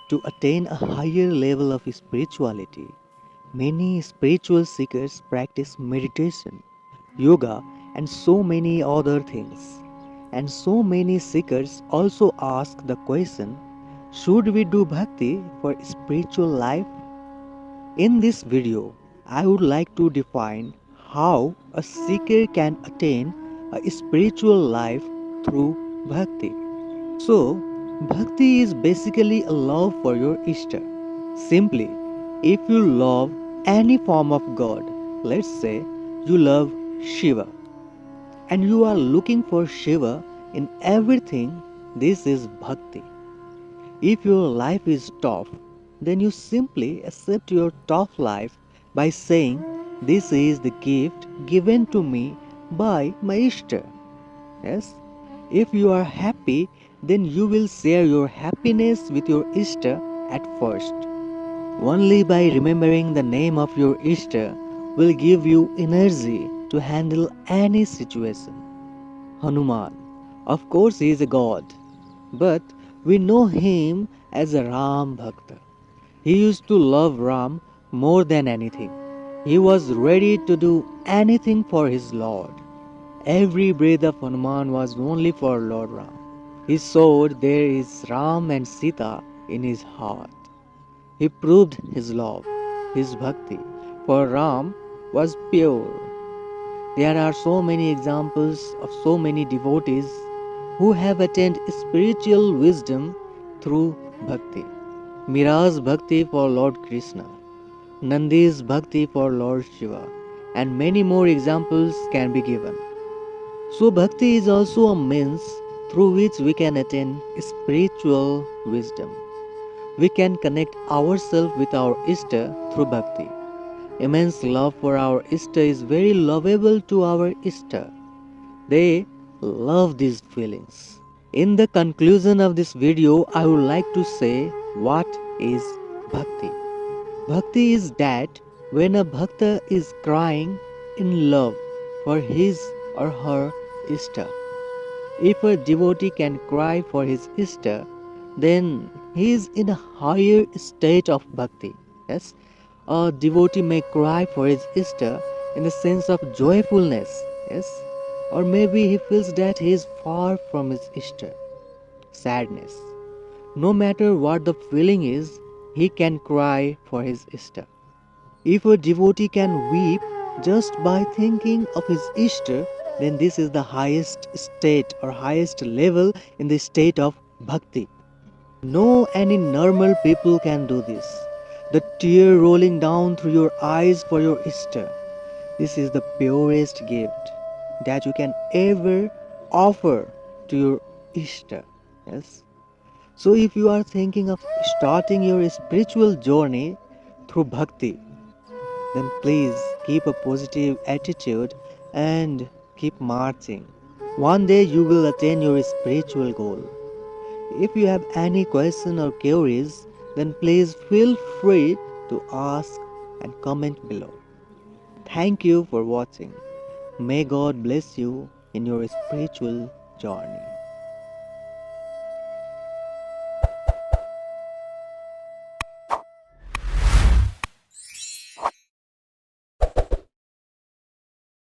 to attain a higher level of spirituality. Many spiritual seekers practice meditation, yoga, and so many other things. And so many seekers also ask the question, should we do bhakti for spiritual life? In this video, I would like to define how a seeker can attain a spiritual life through bhakti. So, bhakti is basically a love for your Ishta. Simply, if you love any form of God, let's say you love Shiva, and you are looking for Shiva in everything, this is bhakti. If your life is tough, then you simply accept your tough life by saying, this is the gift given to me by my Ishta. Yes? If you are happy, then you will share your happiness with your Ishta at first. Only by remembering the name of your Ishta will give you energy to handle any situation. Hanuman, of course, he is a god, but we know him as a Ram Bhakta. He used to love Ram more than anything. He was ready to do anything for his Lord. Every breath of Hanuman was only for Lord Ram. He saw there is Ram and Sita in his heart. He proved his love, his bhakti, for Ram was pure. There are so many examples of so many devotees who have attained spiritual wisdom through bhakti. Mira's bhakti for Lord Krishna, Nandi's bhakti for Lord Shiva, and many more examples can be given. So bhakti is also a means through which we can attain spiritual wisdom. We can connect ourselves with our Ishta through bhakti. Immense love for our Ishta is very lovable to our Ishta. They love these feelings. In the conclusion of this video, I would like to say what is bhakti. Bhakti is that when a bhakta is crying in love for his or her Ishta. If a devotee can cry for his Ishta, then he is in a higher state of bhakti. Yes, a devotee may cry for his Ishta in the sense of joyfulness. Yes, or maybe he feels that he is far from his Ishta. Sadness. No matter what the feeling is, he can cry for his Ishta. If a devotee can weep just by thinking of his Ishta, then this is the highest state or highest level in the state of bhakti. No any normal people can do this. The tear rolling down through your eyes for your Ishta. This is the purest gift that you can ever offer to your Ishta. Yes. So if you are thinking of starting your spiritual journey through bhakti, then please keep a positive attitude and keep marching. One day you will attain your spiritual goal. If you have any question or queries, then please feel free to ask and comment below. Thank you for watching. May God bless you in your spiritual journey.